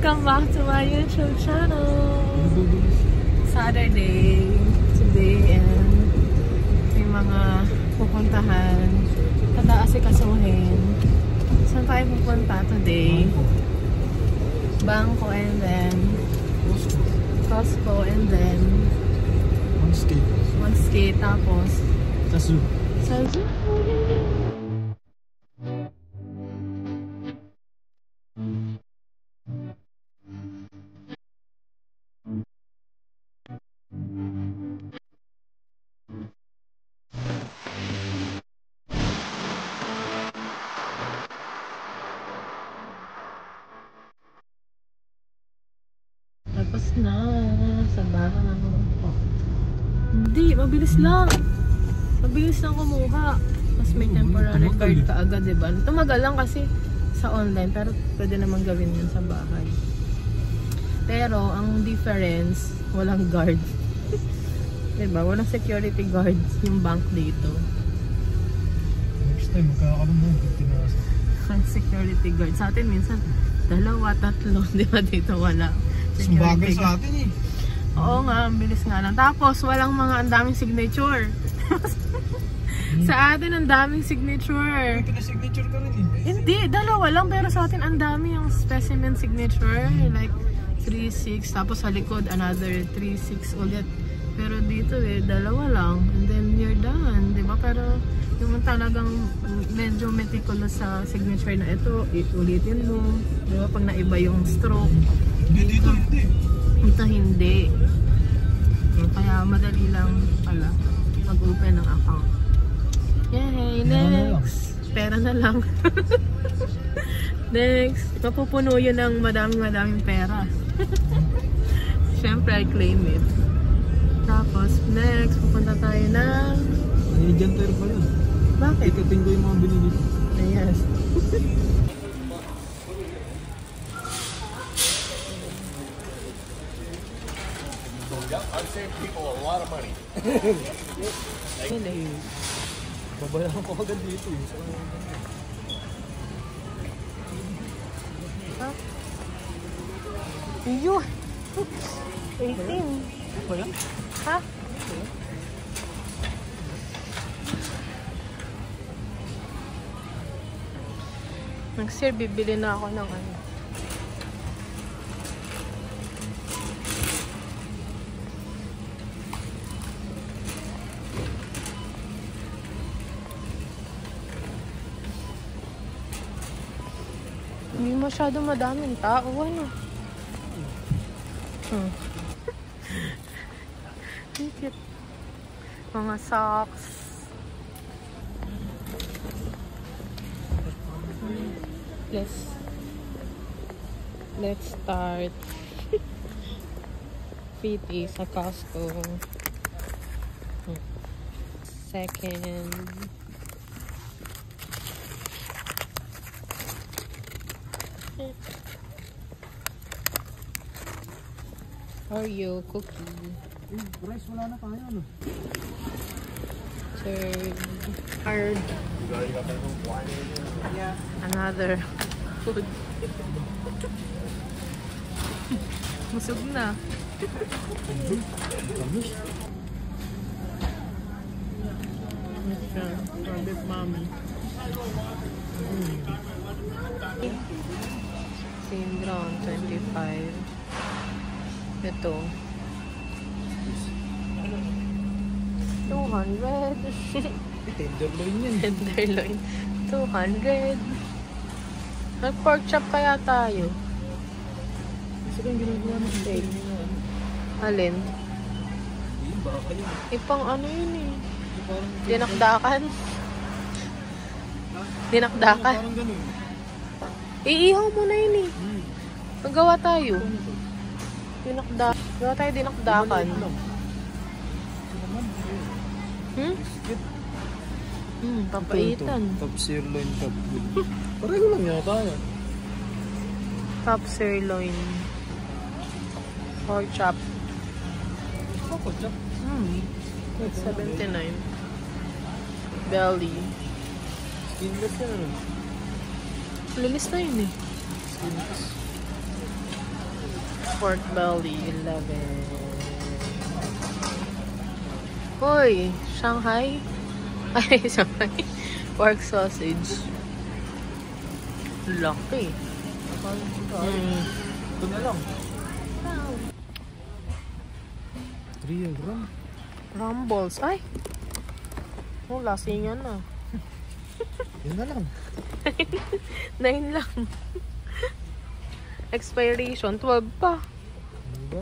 Welcome back to my YouTube channel. Saturday today and may mga pupuntahan. Tadaasikasuhin. Saan tayo pupunta today? Bangko and then Costco and then One skate tapos sa zoo. Tapos na sa bahay. Hindi, mabilis lang. Mabilis lang kumuha. Mas may temporary card ka agad, diba? Tumagal lang kasi sa online, pero pwede naman gawin yun sa bahay. Pero, ang difference, walang guard. Diba? Walang security guards yung bank dito. Next time, magkakaroon mo. Security guard. Sa atin minsan, 2, 3. Diba dito wala? Sumbagay sa atin eh. Oo nga, ang bilis nga lang. Tapos, walang ang daming signature. Sa atin, ang daming signature. Ito na signature ka rin eh. Hindi, 2 lang. Pero sa atin, ang dami yung specimen signature. Like, 3-6. Tapos sa likod, another 3-6 ulit. Pero dito eh, 2 lang. And then, you're done. Diba? Pero, yung talagang medyo meticulous sa signature na ito, ulitin mo. Diba? Pag naiba yung stroke. Hindi dito, hindi. Ito hindi. Kaya madali lang pala mag-open ng account. Yay! Next! Pera na lang. Next! Mapupuno yun ng madaming pera. Siyempre, I claim it. Tapos, next, pupunta tayo ng... Ay, jantar pa yun. Bakit? Ikating ko yung mga binili. Yes. I've saved people a lot of money. Babayaran ko agad dito eh. Ha? Yun! 18. Wala? Ha? Sir, bibili na ako ng ano. Hindi masyado madaming tao, ano? Cute. Mga socks. Let's start. PT sa Costco. Second. Oreo cookie. Price wala na tayo ano? Third. Hard. Yeah. Another food. Busog na. Rabbit mommy. Same ground, 25. Ito. 200. Tenderloin yan. Tenderloin. 200. Nag-pork chop kaya tayo. Isa kang ginagawa ng steak. Alin? Baka yun. Ipang ano yun eh. Dinakdakan. Dinakdakan. Parang ganun. Iihaw mo na yun eh. Magawa tayo. Gawa tayo dinakdakan. Papaitan. Top sirloin, top good. Pareho lang yata yan. Top sirloin. Pork chop. Pork chop? 79. Belly. Skinless yan ano? Linis na yun eh. Skinless. Pork belly, 11. Hoy, Shanghai? Ay, Shanghai. Pork sausage. Laki. Ito na lang. 3 gram. Rumbles. Ay! Oh, lasingan na. Yun na lang. 9 lang. Expiration, 12 pa. Ano ba?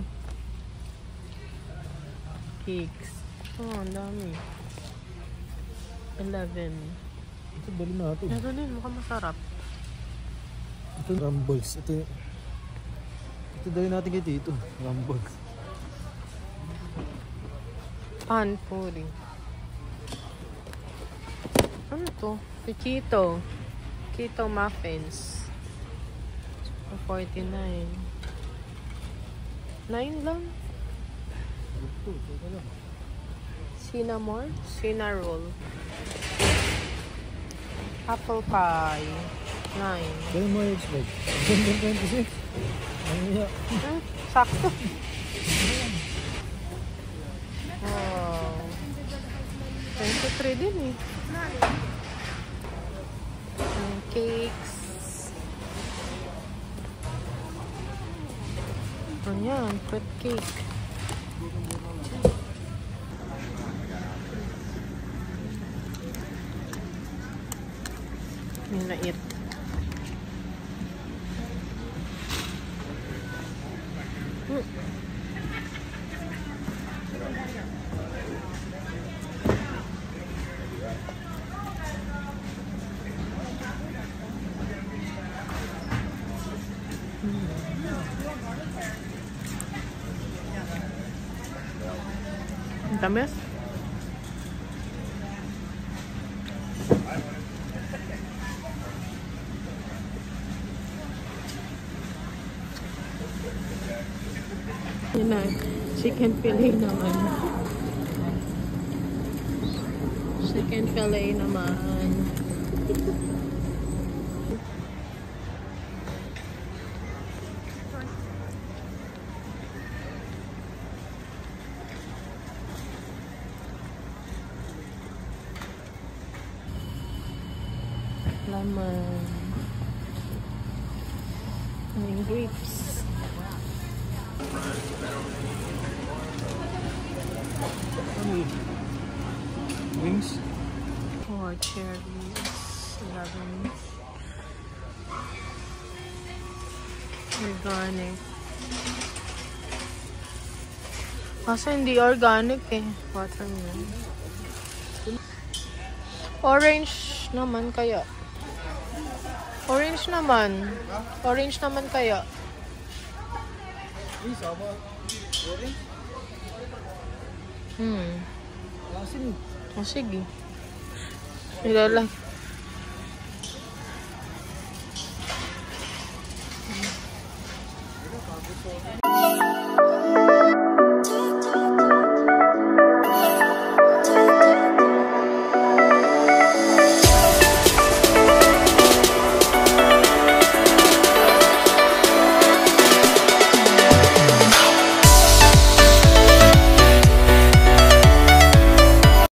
Cakes. Oh, ang dami. 11. Ito bali natin. Meron din, mukhang masarap. Ito Rumbles. Ito dali natin kay Tito. Rumbles. Pan puri. Ano to? Keto. Keto muffins. 49. 9 lang. Ito lang. Cinnamon. Cinnarol. Apple pie. 9. Dahil mo yung expect. 26. Ano niya? Sakto. Wow. 23 din eh. Cakes. Ayan, fruit cake. Nilait. Tamis? Yan na, chicken fillet naman. Chicken fillet naman. Lemon. And grapes. Ano yun? Wings? 4 cherries. 11. Organic. Kasi hindi organic eh. Watermelon. Orange naman kaya. Orange naman. Orange naman kaya. Ay, sama. Orange? Asin. O sige. Nilalag.